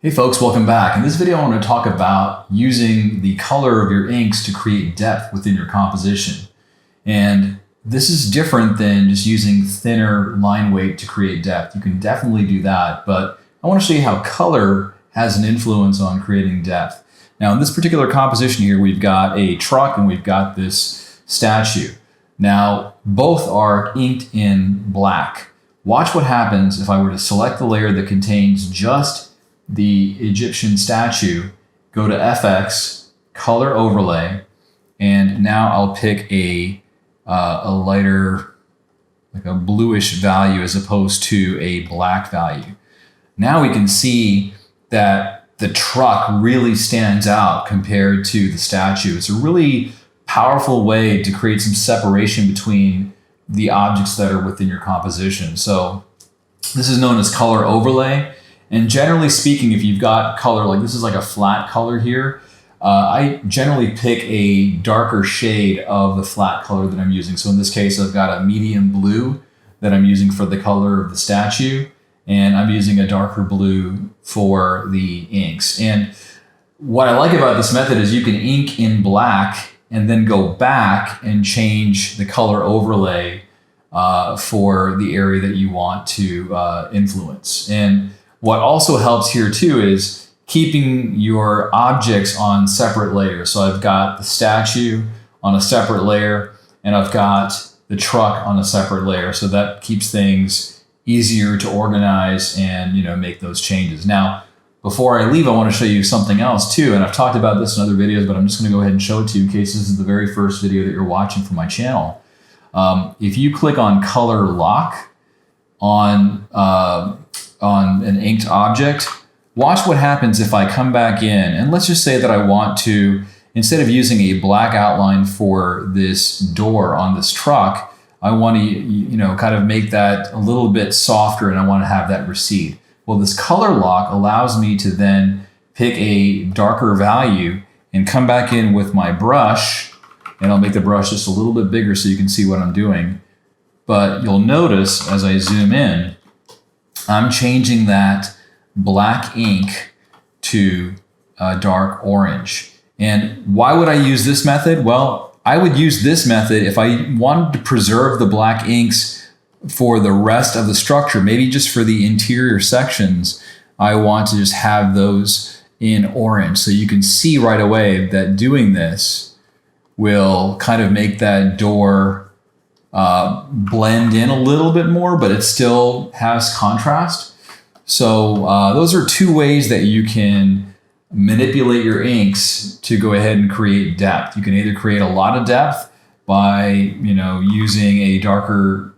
Hey folks, welcome back. In this video, I want to talk about using the color of your inks to create depth within your composition. And this is different than just using thinner line weight to create depth. You can definitely do that, but I want to show you how color has an influence on creating depth. Now, in this particular composition here, we've got a truck and we've got this statue. Now, both are inked in black. Watch what happens if I were to select the layer that contains just the Egyptian statue, go to FX, color overlay, and now I'll pick a lighter, like a bluish value as opposed to a black value. Now we can see that the truck really stands out compared to the statue. It's a really powerful way to create some separation between the objects that are within your composition. So this is known as color overlay. And generally speaking, if you've got color, like this is like a flat color here, I generally pick a darker shade of the flat color that I'm using. So in this case, I've got a medium blue that I'm using for the color of the statue, and I'm using a darker blue for the inks. And what I like about this method is you can ink in black and then go back and change the color overlay for the area that you want to influence. And what also helps here too is keeping your objects on separate layers. So I've got the statue on a separate layer and I've got the truck on a separate layer. So that keeps things easier to organize and, make those changes. Now, before I leave, I want to show you something else too. And I've talked about this in other videos, but I'm just going to go ahead and show it to you in case this is the very first video that you're watching from my channel. If you click on color lock on an inked object, watch what happens if I come back in. And let's just say that I want to, instead of using a black outline for this door on this truck, I want to, kind of make that a little bit softer and I want to have that recede. Well, this color lock allows me to then pick a darker value and come back in with my brush, and I'll make the brush just a little bit bigger so you can see what I'm doing. But you'll notice as I zoom in, I'm changing that black ink to dark orange. And why would I use this method? Well, I would use this method if I wanted to preserve the black inks for the rest of the structure, maybe just for the interior sections. I want to just have those in orange. So you can see right away that doing this will kind of make that door blend in a little bit more, but it still has contrast. So those are two ways that you can manipulate your inks to go ahead and create depth. You can either create a lot of depth by using a darker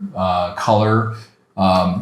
color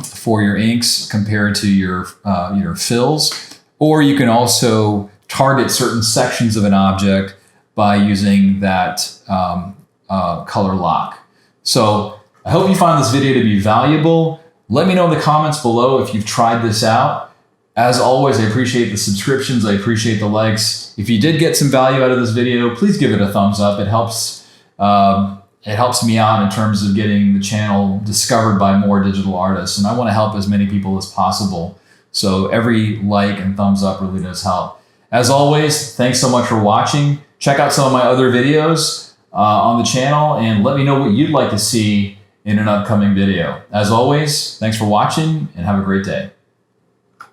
for your inks compared to your fills, or you can also target certain sections of an object by using that color lock. So I hope you found this video to be valuable. Let me know in the comments below if you've tried this out. As always, I appreciate the subscriptions. I appreciate the likes. If you did get some value out of this video, please give it a thumbs up. It helps me out in terms of getting the channel discovered by more digital artists. And I want to help as many people as possible. So every like and thumbs up really does help. As always, thanks so much for watching. Check out some of my other videos on the channel and let me know what you'd like to see in an upcoming video. As always, thanks for watching and have a great day.